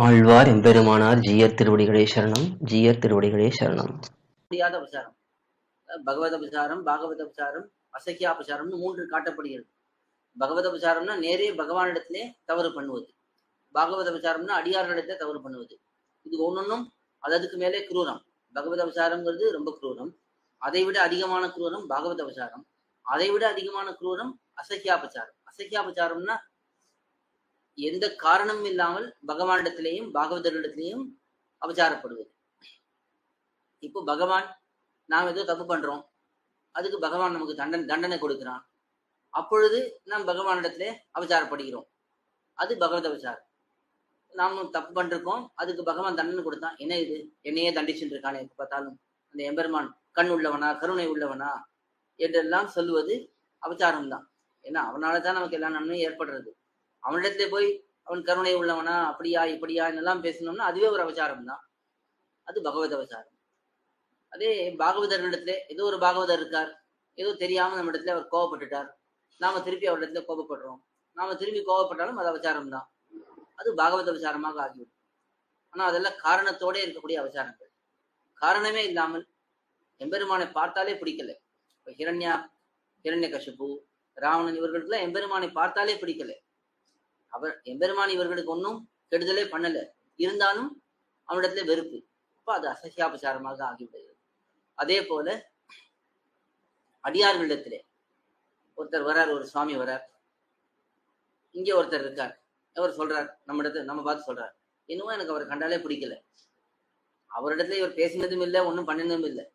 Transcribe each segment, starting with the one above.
ஆழ்வார் எம்பெருமானார் ஜீயர் திருவடிகளே சரணம். ஜீயர் திருவடிகளே சரணம். முடியாத அபசாரம், பகவத் அபசாரம், பாகவத அபசாரம், அசக்கிய அபசாரம்னு 3 காட்டப்படுகிறது. பகவத அபசாரம்னா நேரே பகவானிடத்திலே தவறு பண்ணுவது, பாகவத அபசாரம்னா அடியார்களிடத்திலே தவறு பண்ணுவது. இது ஒன்னொன்னும் அதுக்கு மேலே குரூரம். பகவத அபசாரம்ங்கிறது ரொம்ப குரூரம். அதை விட அதிகமான குரூரம் பாகவத அபசாரம். அதை விட அதிகமான குரூரம் அசக்கியாபசாரம். அசக்கியாபசாரம்னா எந்த காரணமும் இல்லாமல் பகவானிடத்திலேயும் பாகவதரிடத்திலேயும் அபசாரப்படுவது. இப்போ பகவான் நாம் ஏதோ தப்பு பண்றோம், அதுக்கு பகவான் நமக்கு தண்டனை கொடுக்கிறான். அப்பொழுது நாம் பகவானிடத்திலே அபசாரப்படுகிறோம். அது பகவத் அபசாரம். நாமும் தப்பு பண்ணிருக்கோம், அதுக்கு பகவான் தண்டனை கொடுத்தான். என்ன இது, என்னையே தண்டிச்சுட்டு இருக்கானே எப்ப பார்த்தாலும், அந்த எம்பெருமான் கண் உள்ளவனா கருணை உள்ளவனா என்றெல்லாம் சொல்லுவது அபசாரம் தான். ஏன்னா அவனால தான் நமக்கு எல்லா நன்மையும் ஏற்படுறது. அவனிடத்துல போய் அவன் கருணை உள்ளவனா அப்படியா இப்படியா என்னெல்லாம் பேசணும்னா அதுவே ஒரு அபசாரம் தான். அது பகவத் அபசாரம். அதே பாகவதர்களிடத்துல ஏதோ ஒரு பாகவதர் இருக்கார், ஏதோ தெரியாம நம்ம இடத்துல அவர் கோவப்பட்டுட்டார், நாம திருப்பி அவரிடத்துல கோபப்படுறோம். நாம திரும்பி கோவப்பட்டாலும் அது அபசாரம் தான். அது பாகவத அபசாரமாக ஆகிவிடும். ஆனா அதெல்லாம் காரணத்தோட இருக்கக்கூடிய அபசாரங்கள். காரணமே இல்லாமல் எம்பெருமானை பார்த்தாலே பிடிக்கல. இப்ப ஹிரண்ய கசிப்பு, ராவணன் இவர்களுக்கெல்லாம் எம்பெருமானை பார்த்தாலே பிடிக்கல. அவர் எம்பெருமான் இவர்களுக்கு ஒன்றும் கெடுதலே பண்ணல, இருந்தாலும் அவனிடத்துல வெறுப்பு. அப்ப அது அசக்கியாபசாரமாக ஆகிவிடுகிறது. அதே போல அடியார்களிடத்திலே ஒருத்தர் வரார், ஒரு சுவாமி வரார், இங்கே ஒருத்தர் இருக்கார். அவர் சொல்றார், நம்ம பார்த்து சொல்றார், இன்னும் எனக்கு அவரை கண்டாலே பிடிக்கல. அவரிடத்துல இவர் பேசினதும் இல்லை, ஒன்றும் பண்ணினதும் இல்லை,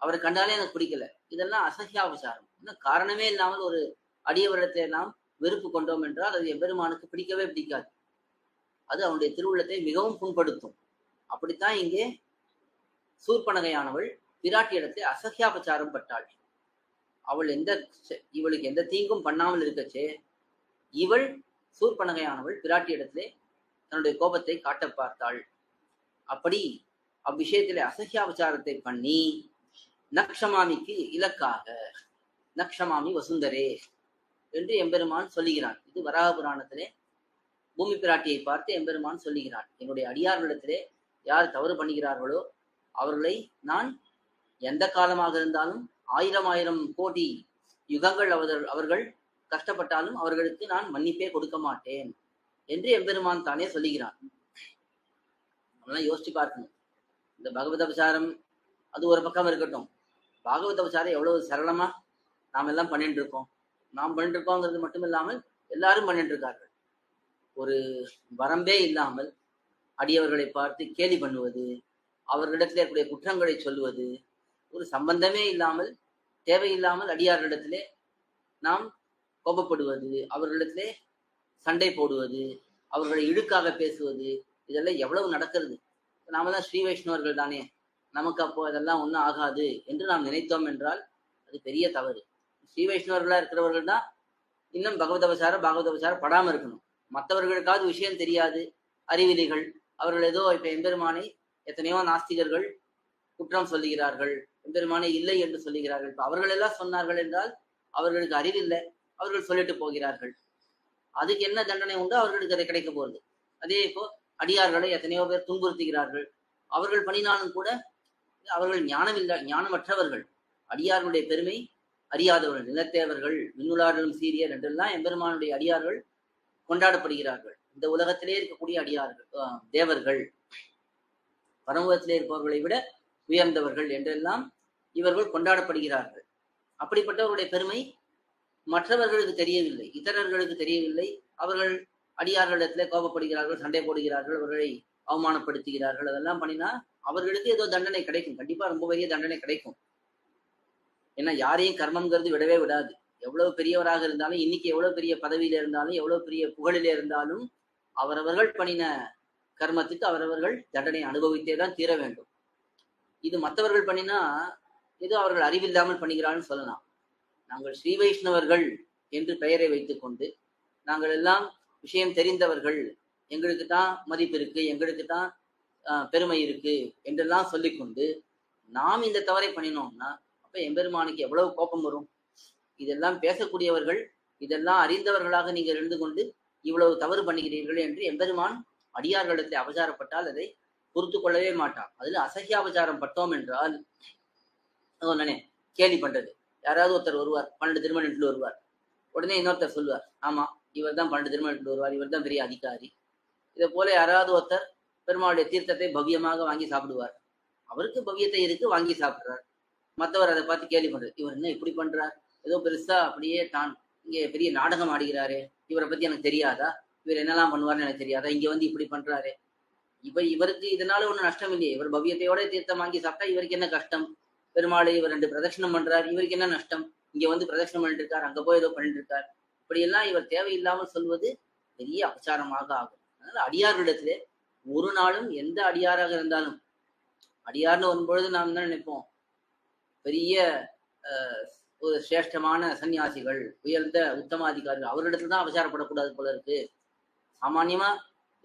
அவரை கண்டாலே எனக்கு பிடிக்கல. இதெல்லாம் அசக்கியாபசாரம். இன்னும் காரணமே இல்லாமல் ஒரு அடியவரிடத்தை நாம் வெறுப்பு கொண்டோம் என்றால் அது எம்பெருமானுக்கு பிடிக்கவே பிடிக்காது. அது அவனுடைய திருவுள்ளத்தை மிகவும் புண்படுத்தும். அப்படித்தான் இங்கே சூர்பனகையானவள் பிராட்டி இடத்துல அசக்கியாபசாரம் பட்டாள். இவளுக்கு எந்த தீங்கும் பண்ணாமல் இருக்கச்சே இவள் சூர்பனகையானவள் பிராட்டி இடத்திலே தன்னுடைய கோபத்தை காட்ட பார்த்தாள். அப்படி அவ்விஷயத்திலே அசக்கியாபசாரத்தை பண்ணி நக்ஷமாமிக்கு இலக்காக நக்ஷமாமி வசுந்தரே என்று எம்பெருமான் சொல்லுகிறான். இது வராக புராணத்திலே பூமி பிராட்டியை பார்த்து எம்பெருமான் சொல்லுகிறான், என்னுடைய அடியார்களிடத்திலே யார் தவறு பண்ணுகிறார்களோ அவர்களை நான் எந்த காலமாக இருந்தாலும் 1000 கோடி யுகங்கள் அவர்கள் கஷ்டப்பட்டாலும் அவர்களுக்கு நான் மன்னிப்பே கொடுக்க மாட்டேன் என்று எம்பெருமான் தானே சொல்லுகிறான். நம்மளாம் யோசிச்சு பார்க்கணும். இந்த பகவத் அபசாரம் அது ஒரு பக்கம் இருக்கட்டும், பாகவத் அபசாரம் எவ்வளவு சரளமா நாம் எல்லாம் பண்ணிட்டு இருக்கோம். நாம் பண்ணிட்டு இருக்கோங்கிறது மட்டும் இல்லாமல் எல்லாரும் பண்ணிட்டு இருக்கார்கள். ஒரு வரம்பே இல்லாமல் அடியவர்களை பார்த்து கேலி பண்ணுவது, அவர்களிடத்தில் இருக்கக்கூடிய குற்றங்களை சொல்லுவது, ஒரு சம்பந்தமே இல்லாமல் தேவையில்லாமல் அடியார்களிடத்திலே நாம் கோபப்படுவது, அவர்களிடத்திலே சண்டை போடுவது, அவர்களை இழுக்காக பேசுவது, இதெல்லாம் எவ்வளவு நடக்கிறது. நாம தான் ஸ்ரீ வைஷ்ணவர்கள் தானே, நமக்கு அப்போ அதெல்லாம் ஒன்றும் ஆகாது என்று நாம் நினைத்தோம் என்றால் அது பெரிய தவறு. ஸ்ரீ வைஷ்ணவர்களா இருக்கிறவர்கள் தான் இன்னும் பாகவத அபசாரம் படாம இருக்கணும். மற்றவர்களுக்காவது விஷயம் தெரியாது, அறிவிலிகள், அவர்கள் ஏதோ இப்ப எம்பெருமானை எத்தனையோ நாஸ்திகர்கள் குற்றம் சொல்லுகிறார்கள், எம்பெருமானை இல்லை என்று சொல்லுகிறார்கள். இப்ப அவர்கள் எல்லாம் சொன்னார்கள் என்றால் அவர்களுக்கு அறிவில்லை, அவர்கள் சொல்லிட்டு போகிறார்கள். அதுக்கு என்ன தண்டனை உண்டோ அவர்களுக்கு அதை கிடைக்க போகுது. அதே இப்போ அடியார்களை எத்தனையோ பேர் துன்புறுத்துகிறார்கள், அவர்கள் பண்ணினாலும் கூட அவர்கள் ஞானமற்றவர்கள், அடியார்களுடைய பெருமை அறியாதவர்கள், நிலத்தேவர்கள், விண்ணுளார்களும் சீரியர் என்றெல்லாம் எம்பெருமானுடைய அடியார்கள் கொண்டாடப்படுகிறார்கள். இந்த உலகத்திலே இருக்கக்கூடிய அடியார்கள், தேவர்கள், பரமபதத்திலே இருப்பவர்களை விட உயர்ந்தவர்கள் என்றெல்லாம் இவர்கள் கொண்டாடப்படுகிறார்கள். அப்படிப்பட்டவர்களுடைய பெருமை மற்றவர்களுக்கு தெரியவில்லை, இதரர்களுக்கு தெரியவில்லை. அவர்கள் அடியார்களிடத்திலே கோபப்படுகிறார்கள், சண்டை போடுகிறார்கள், அவர்களை அவமானப்படுத்துகிறார்கள். அதெல்லாம் பண்ணினா அவர்களுக்கு ஏதோ தண்டனை கிடைக்கும், கண்டிப்பா ரொம்ப பெரிய தண்டனை கிடைக்கும். ஏன்னா யாரையும் கர்மம்ங்கிறது விடவே விடாது. எவ்வளவு பெரியவராக இருந்தாலும், இன்னைக்கு எவ்வளவு பெரிய பதவியில இருந்தாலும், எவ்வளவு பெரிய புகழில இருந்தாலும், அவரவர்கள் பண்ணின கர்மத்துக்கு அவரவர்கள் தண்டனை அனுபவித்தே தான் தீர வேண்டும். இது மற்றவர்கள் பண்ணினா ஏதோ அவர்கள் அறிவில்லாமல் பண்ணுகிறான்னு சொல்லலாம். நாங்கள் ஸ்ரீ வைஷ்ணவர்கள் என்று பெயரை வைத்துக் கொண்டு நாங்கள் எல்லாம் விஷயம் தெரிந்தவர்கள், எங்களுக்கு தான் மதிப்பு இருக்கு, எங்களுக்கு தான் பெருமை இருக்கு என்றெல்லாம் சொல்லிக்கொண்டு நாம் இந்த தவறை பண்ணினோம்னா அப்ப எம்பெருமானுக்கு எவ்வளவு கோபம் வரும். இதெல்லாம் பேசக்கூடியவர்கள், இதெல்லாம் அறிந்தவர்களாக நீங்கள் இருந்து கொண்டு இவ்வளவு தவறு பண்ணுகிறீர்கள் என்று எம்பெருமான் அடியார்களிடத்தில் அபச்சாரப்பட்டால் அதை பொறுத்து கொள்ளவே மாட்டான். அதுல அசஹ்யாபச்சாரம் பட்டோம் என்றால் உடனே கேலி பண்றது. யாராவது ஒருத்தர் வருவார், 12 திருமணத்தில் வருவார். உடனே இன்னொருத்தர் சொல்லுவார், ஆமா இவர் தான் 12 திருமணத்தில் வருவார், இவர் தான் பெரிய அதிகாரி. இதை போல யாராவது ஒருத்தர் பெருமாளுடைய தீர்த்தத்தை பவ்யமாக வாங்கி சாப்பிடுவார். அவருக்கு பவ்யத்தை இருக்கு, வாங்கி சாப்பிடுறார். மற்றவர் அதை பார்த்து கேள்வி பண்றாரு, இவர் என்ன இப்படி பண்றார், ஏதோ பெருசா அப்படியே தான் இங்கே பெரிய நாடகம் ஆடுகிறாரே, இவரை பத்தி எனக்கு தெரியாதா, இவர் என்னெல்லாம் பண்ணுவார்னு எனக்கு தெரியாதா, இங்க வந்து இப்படி பண்றாரு, இவருக்கு இதனால ஒன்றும் நஷ்டம் இல்லையே, இவர் பவ்யத்தையோட தீர்த்தம் வாங்கி சாப்பிட்டா இவருக்கு என்ன கஷ்டம், பெருமாளை இவர் 2 பிரதட்சணம் பண்றார், இவருக்கு என்ன நஷ்டம், இங்க வந்து பிரதட்சணம் பண்ணிட்டு இருக்கார், அங்க போய் ஏதோ பண்ணிட்டு இருக்கார், இப்படியெல்லாம் இவர் தேவையில்லாமல் சொல்வது பெரிய அபச்சாரமாக ஆகும். அதனால அடியார்களிடத்திலே ஒரு நாளும் எந்த அடியாராக இருந்தாலும், அடியார்னு வரும்பொழுது நாம் என்ன நினைப்போம், பெரிய ஒரு சிரேஷ்டமான சன்னியாசிகள், உயர்ந்த உத்தமாதிகாரிகள், அவர்களிடத்துல தான் அபச்சாரப்படக்கூடாது போல இருக்கு. சாமான்யமா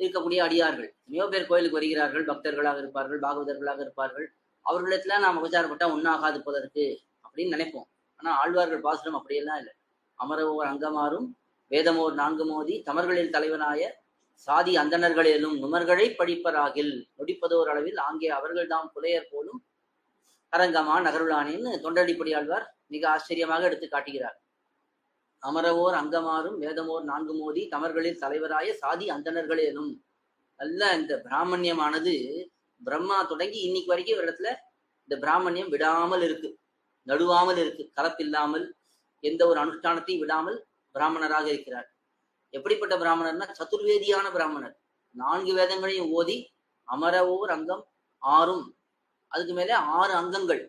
இருக்கக்கூடிய அடியார்கள் எத்தனையோ பேர் கோயிலுக்கு வருகிறார்கள், பக்தர்களாக இருப்பார்கள், பாகவதர்களாக இருப்பார்கள், அவர்களிடத்துல நாம் அபச்சாரப்பட்டா ஒன்றாகாது போல இருக்கு அப்படின்னு நினைப்போம். ஆனா ஆழ்வார்கள் பாசுரம் அப்படியெல்லாம் இல்லை. அமரவோர் அங்கமாறும் வேதமோர் 4 மோதி தமர்களில் தலைவனாய சாதி அந்தணர்களேலும் நுமர்களை படிப்பராகில் நொடிப்பதோர் அளவில் ஆங்கே அவர்கள் தாம் புலையர் போலும் அரங்கமா நகருளானேன்னு தொண்டடிப்படி ஆழ்வார் மிக ஆச்சரியமாக எடுத்து காட்டுகிறார். அமரவோர் அங்கமாறும் வேதமோர் 4 மோதி தமர்களில் தலைவராய சாதி அந்தணர்களேனும். நல்ல இந்த பிராமணியமானது பிரம்மா தொடங்கி இன்னைக்கு வரைக்கும் இவரிடத்துல இந்த பிராமணியம் விடாமல் இருக்கு, நடுவாமல் இருக்கு, கலப்பில்லாமல் எந்த ஒரு அனுஷ்டானத்தையும் விடாமல் பிராமணராக இருக்கிறார். எப்படிப்பட்ட பிராமணர்னா சதுர்வேதியான பிராமணர். 4 வேதங்களையும் ஓதி அமரவோர் அங்கம் 6, அதுக்கு மேலே 6 அங்கங்கள்,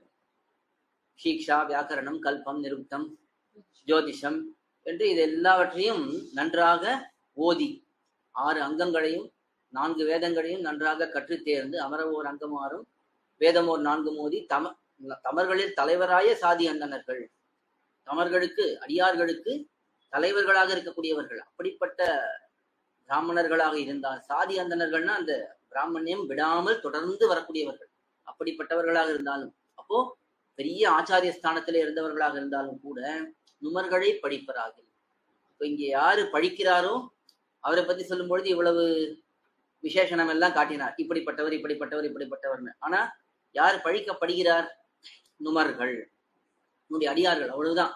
ஷீக்ஷா, வியாக்கரணம், கல்பம், நிருக்தம், ஜோதிஷம் என்று இது எல்லாவற்றையும் நன்றாக ஓதி 6 அங்கங்களையும் 4 வேதங்களையும் நன்றாக கற்று தேர்ந்து அமரவோர் அங்கமாறும் வேதமோர் 4 மோதி தமர்களில் தலைவராய சாதி அந்தணர்கள், தமர்களுக்கு அடியார்களுக்கு தலைவர்களாக இருக்கக்கூடியவர்கள், அப்படிப்பட்ட பிராமணர்களாக இருந்தால், சாதி அந்தணர்கள்னா அந்த பிராமணியம் விடாமல் தொடர்ந்து வரக்கூடியவர்கள், அப்படிப்பட்டவர்களாக இருந்தாலும், அப்போ பெரிய ஆச்சாரிய ஸ்தானத்திலே இருந்தவர்களாக இருந்தாலும் கூட நுமர்களை படிப்பராக. இப்ப இங்க யாரு படிக்கிறாரோ அவரை பத்தி சொல்லும் பொழுது இவ்வளவு விசேஷனம் எல்லாம் காட்டினார், இப்படிப்பட்டவர் இப்படிப்பட்டவர் இப்படிப்பட்டவர்னு. ஆனா யார் பழிக்கப்படுகிறார், நுமர்கள், நம்முடைய அடியார்கள், அவ்வளவுதான்.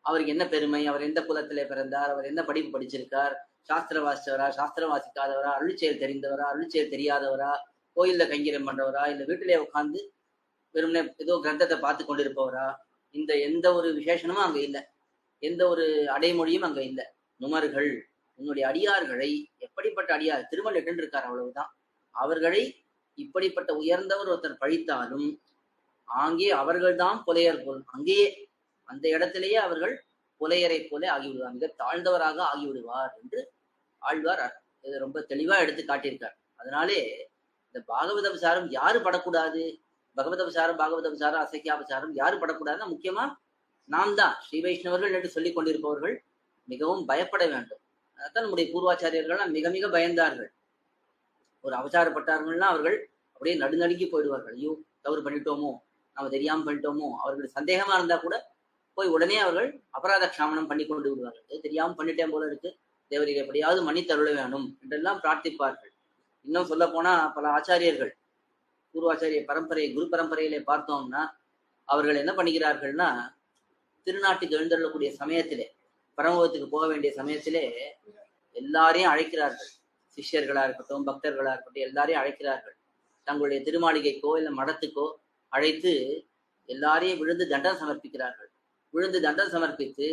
அவருக்கு என்ன பெருமை, அவர் எந்த குலத்திலே பிறந்தார், அவர் என்ன படிப்பு படிச்சிருக்கார், சாஸ்திர வாசிச்சவரா, சாஸ்திரம் வாசிக்காதவரா, அருள்செயல் தெரிந்தவரா, அருள்செயல் தெரியாதவரா, கோயில்ல கைங்கரியம் பண்றவரா, இல்ல வீட்டிலே உட்கார்ந்து வெறுமனே ஏதோ கிரந்தத்தை பார்த்து கொண்டிருப்பவரா, இந்த எந்த ஒரு விசேஷனமும் அங்க இல்லை, எந்த ஒரு அடைமொழியும் அங்க இல்லை. நுமர்கள், உன்னுடைய அடியார்களை, எப்படிப்பட்ட அடியார், திருமலை இருக்கார் அவ்வளவுதான், அவர்களை இப்படிப்பட்ட உயர்ந்தவர் ஒருத்தர் பழித்தாலும் ஆங்கே அவர்கள்தான் புலையர் போல், அங்கேயே அந்த இடத்திலேயே அவர்கள் புலையரை போல ஆகிவிடுவார், மிக தாழ்ந்தவராக ஆகிவிடுவார் என்று ஆழ்வார் இதை ரொம்ப தெளிவா எடுத்து காட்டியிருக்கார். அதனாலே இந்த பாகவத விசாரம் யாரு படக்கூடாது, பகவத விசாரம், பாகவத விசாரம், அசைக்கியாபசாரம் யாரு படக்கூடாதுன்னா முக்கியமா நாம் தான், ஸ்ரீ வைஷ்ணவர்கள் என்று சொல்லிக் கொண்டிருப்பவர்கள் மிகவும் பயப்பட வேண்டும். அதான் நம்முடைய பூர்வாச்சாரியர்கள்லாம் மிக மிக பயந்தார்கள். ஒரு அவசாரப்பட்டார்கள்னா அவர்கள் அப்படியே நடுநடுங்கி போயிடுவார்கள். ஐயோ தவறு பண்ணிட்டோமோ, நம்ம தெரியாம பண்ணிட்டோமோ, அவர்களுக்கு சந்தேகமா இருந்தா கூட போய் உடனே அவர்கள் அபராத க்ஷாமனம் பண்ணி கொண்டு விடுவார்கள். தெரியாம பண்ணிட்டேன் போல இருக்கு, தேவரீர் எப்படியாவது மன்னித்தருள வேணும் என்றெல்லாம் பிரார்த்திப்பார்கள். இன்னும் சொல்ல போனா பல ஆச்சாரியர்கள், பூர்வாச்சாரிய பரம்பரை, குரு பரம்பரையிலே பார்த்தோம்னா அவர்கள் என்ன பண்ணுகிறார்கள்னா, திருநாட்டுக்கு எழுந்தருளக்கூடிய சமயத்திலே, பரமபதத்துக்கு போக வேண்டிய சமயத்திலே எல்லாரையும் அழைக்கிறார்கள். சிஷ்யர்களா இருக்கட்டும், பக்தர்களா இருக்கட்டும், எல்லாரையும் அழைக்கிறார்கள். தங்களுடைய திருமாளிகைக்கோ இல்லை மடத்துக்கோ அழைத்து எல்லாரையும் விழுந்து தண்டம் சமர்ப்பிக்கிறார்கள். விழுந்து தண்டம் சமர்ப்பித்து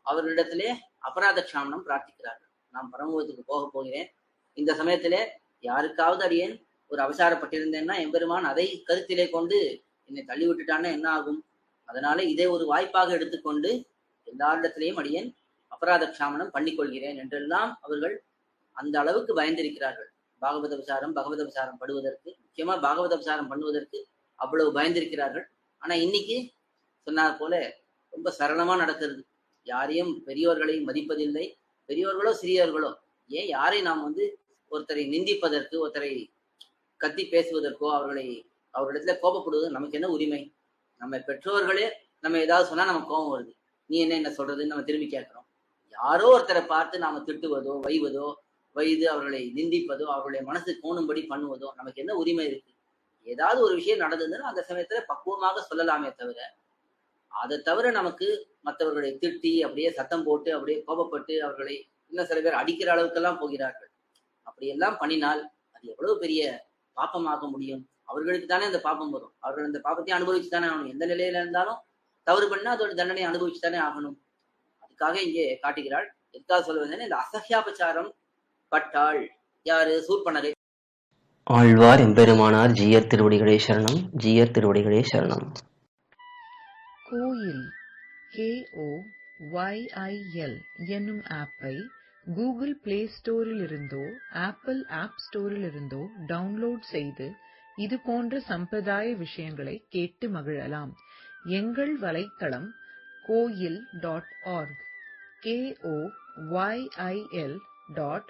அவர்களிடத்திலே அபராத க்ஷாமனம் பிரார்த்திக்கிறார்கள். நான் பரமபதத்துக்கு போக போகிறேன், இந்த சமயத்திலே யாருக்காவது அடியேன் ஒரு அவசாரப்பட்டிருந்தேன்னா எம்பெருமான் அதை கருத்திலே கொண்டு என்னை தள்ளி விட்டுட்டான்னா என்ன ஆகும், அதனால இதை ஒரு வாய்ப்பாக எடுத்துக்கொண்டு எல்லாரிடத்திலையும் அடியேன் அபராத க்ஷாமனம் பண்ணிக்கொள்கிறேன் என்றெல்லாம் அவர்கள் அந்த அளவுக்கு பயந்திருக்கிறார்கள். பாகவத விசாரம், பகவத விசாரம் படுவதற்கு, முக்கியமா பாகவத விசாரம் பண்ணுவதற்கு அவ்வளவு பயந்திருக்கிறார்கள். ஆனா இன்னைக்கு சொன்னார் போல ரொம்ப சரளமா நடக்கிறது. யாரையும் பெரியோர்களையும் மதிப்பதில்லை. பெரியோர்களோ சிறியவர்களோ, ஏன் யாரை நாம் ஒருத்தரை நிந்திப்பதற்கு, ஒருத்தரை கத்தி பேசுவதற்கோ, அவர்களிடத்துல கோபப்படுவது நமக்கு என்ன உரிமை? நம்ம பெற்றோர்களே நம்ம ஏதாவது சொன்னா நமக்கு கோபம் வருது, நீ என்ன சொல்றதுன்னு நம்ம திரும்பி கேட்கிறோம். யாரோ ஒருத்தரை பார்த்து நாம திட்டுவதோ வைவதோ வைது அவர்களை நிந்திப்பதோ, அவர்களுடைய மனசு கோணும்படி பண்ணுவதோ நமக்கு என்ன உரிமை இருக்கு? ஏதாவது ஒரு விஷயம் நடந்ததுன்னா அந்த சமயத்துல பக்குவமாக சொல்லலாமே தவிர, அதை தவிர நமக்கு மற்றவர்களை திட்டி அப்படியே சத்தம் போட்டு அப்படியே கோபப்பட்டு அவர்களை இன்னும் சில பேர் அடிக்கிற அளவுக்கெல்லாம் போகிறார்கள். அப்படியெல்லாம் பண்ணினால் அது எவ்வளவு பெரிய பாப்பமாக முடியும்? அவர்களுக்கு தானே அந்த பாப்பம் வரும். அவர்கள் அந்த பாப்பத்தை அனுபவிச்சு தானே ஆகணும். எந்த நிலையில இருந்தாலும் தவறு பண்ணா அதோட தண்டனை அனுபவிச்சு தானே ஆகணும். அதுக்காக இங்கே காட்டுகிறாள். எதுக்காக சொல்லுவது, இந்த அசஹ்யாபச்சாரம் பட்டாள் யாரு? சூர்பனகை. ஆழ்வார் எம்பெருமானார் ஜீயர் திருவடிகளே சரணம். ஜீயர் திருவடிகளே சரணம். கோயில் KOYIL என்னும் ஆப்பை கூகுள் பிளே ஸ்டோரிலிருந்தோ ஆப்பிள் ஆப் ஸ்டோரிலிருந்தோ டவுன்லோட் செய்து இது போன்ற சம்பிரதாய விஷயங்களை கேட்டு மகிழலாம். எங்கள் வலைத்தளம் koil.org KOYIL.org